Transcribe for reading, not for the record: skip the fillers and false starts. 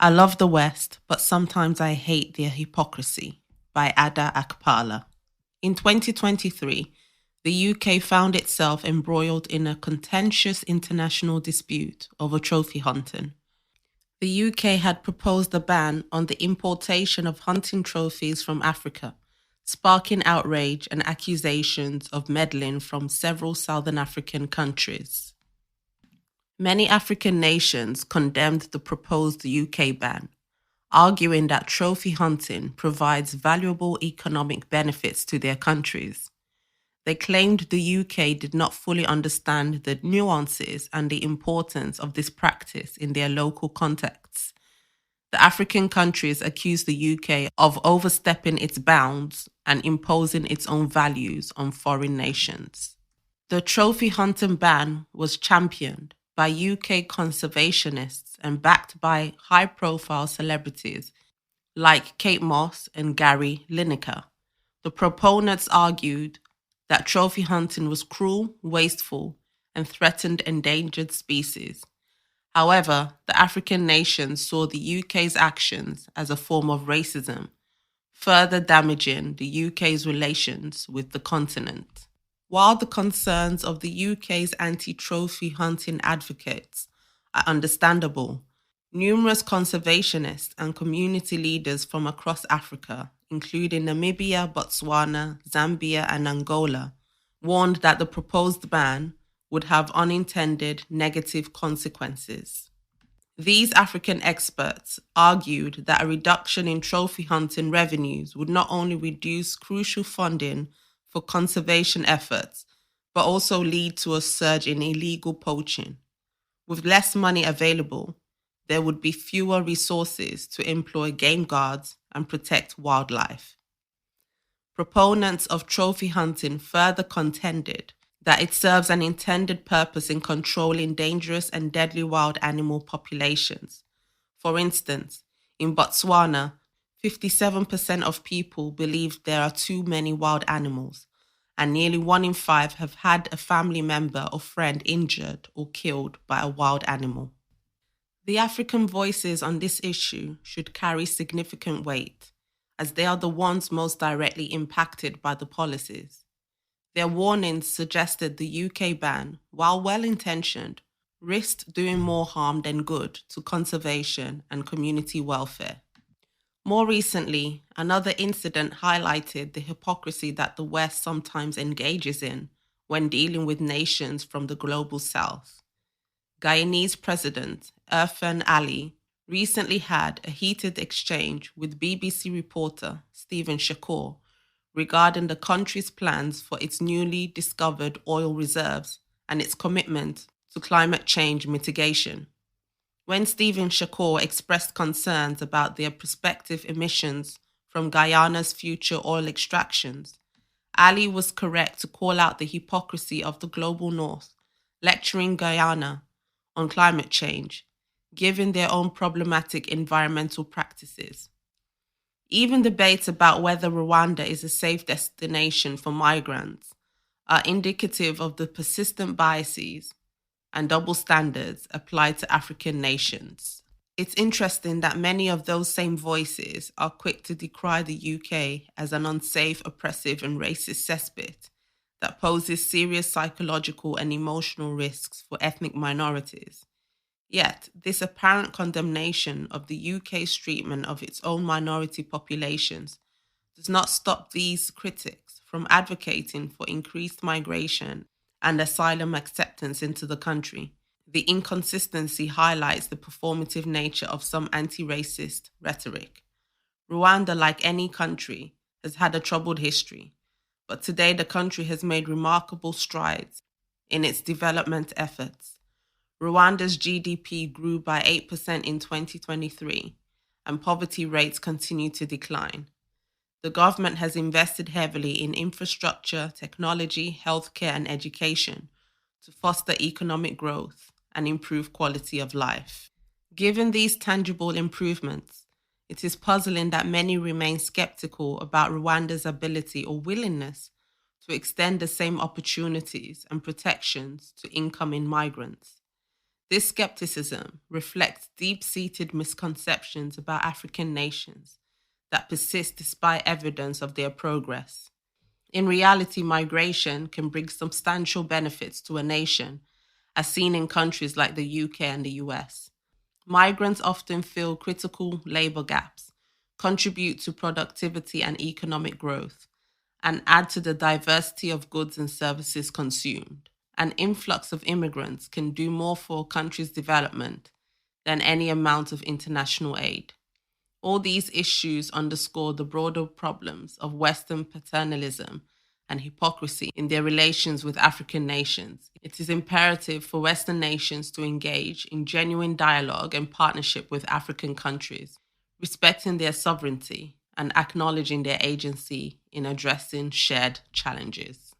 I love the West, but sometimes I hate their hypocrisy by Ada Akpala. In 2023, the UK found itself embroiled in a contentious international dispute over trophy hunting. The UK had proposed a ban on the importation of hunting trophies from Africa, sparking outrage and accusations of meddling from several Southern African countries. Many African nations condemned the proposed UK ban, arguing that trophy hunting provides valuable economic benefits to their countries. They claimed the UK did not fully understand the nuances and the importance of this practice in their local contexts. The African countries accused the UK of overstepping its bounds and imposing its own values on foreign nations. The trophy hunting ban was championed by UK conservationists and backed by high-profile celebrities like Kate Moss and Gary Lineker. The proponents argued that trophy hunting was cruel, wasteful, and threatened endangered species. However, the African nations saw the UK's actions as a form of racism, further damaging the UK's relations with the continent. While the concerns of the UK's anti-trophy hunting advocates are understandable, numerous conservationists and community leaders from across Africa, including Namibia, Botswana, Zambia, and Angola, warned that the proposed ban would have unintended negative consequences. These African experts argued that a reduction in trophy hunting revenues would not only reduce crucial funding for conservation efforts, but also lead to a surge in illegal poaching. With less money available, there would be fewer resources to employ game guards and protect wildlife. Proponents of trophy hunting further contended that it serves an intended purpose in controlling dangerous and deadly wild animal populations. For instance, in Botswana, 57% of people believe there are too many wild animals, and nearly 1 in 5 have had a family member or friend injured or killed by a wild animal. The African voices on this issue should carry significant weight, as they are the ones most directly impacted by the policies. Their warnings suggested the UK ban, while well-intentioned, risked doing more harm than good to conservation and community welfare. More recently, another incident highlighted the hypocrisy that the West sometimes engages in when dealing with nations from the global South. Guyanese President Irfan Ali recently had a heated exchange with BBC reporter Stephen Shakur regarding the country's plans for its newly discovered oil reserves and its commitment to climate change mitigation. When Stephen Shakur expressed concerns about their prospective emissions from Guyana's future oil extractions, Ali was correct to call out the hypocrisy of the global North, lecturing Guyana on climate change, given their own problematic environmental practices. Even debates about whether Rwanda is a safe destination for migrants are indicative of the persistent biases and double standards applied to African nations. It's interesting that many of those same voices are quick to decry the UK as an unsafe, oppressive, and racist cesspit that poses serious psychological and emotional risks for ethnic minorities. Yet, this apparent condemnation of the UK's treatment of its own minority populations does not stop these critics from advocating for increased migration and asylum acceptance into the country. The inconsistency highlights the performative nature of some anti-racist rhetoric. Rwanda, like any country, has had a troubled history, but today the country has made remarkable strides in its development efforts. Rwanda's GDP grew by 8% in 2023, and poverty rates continue to decline. The government has invested heavily in infrastructure, technology, healthcare, and education to foster economic growth and improve quality of life. Given these tangible improvements, it is puzzling that many remain skeptical about Rwanda's ability or willingness to extend the same opportunities and protections to incoming migrants. This skepticism reflects deep-seated misconceptions about African nations that persist despite evidence of their progress. In reality, migration can bring substantial benefits to a nation, as seen in countries like the UK and the US. Migrants often fill critical labor gaps, contribute to productivity and economic growth, and add to the diversity of goods and services consumed. An influx of immigrants can do more for a country's development than any amount of international aid. All these issues underscore the broader problems of Western paternalism and hypocrisy in their relations with African nations. It is imperative for Western nations to engage in genuine dialogue and partnership with African countries, respecting their sovereignty and acknowledging their agency in addressing shared challenges.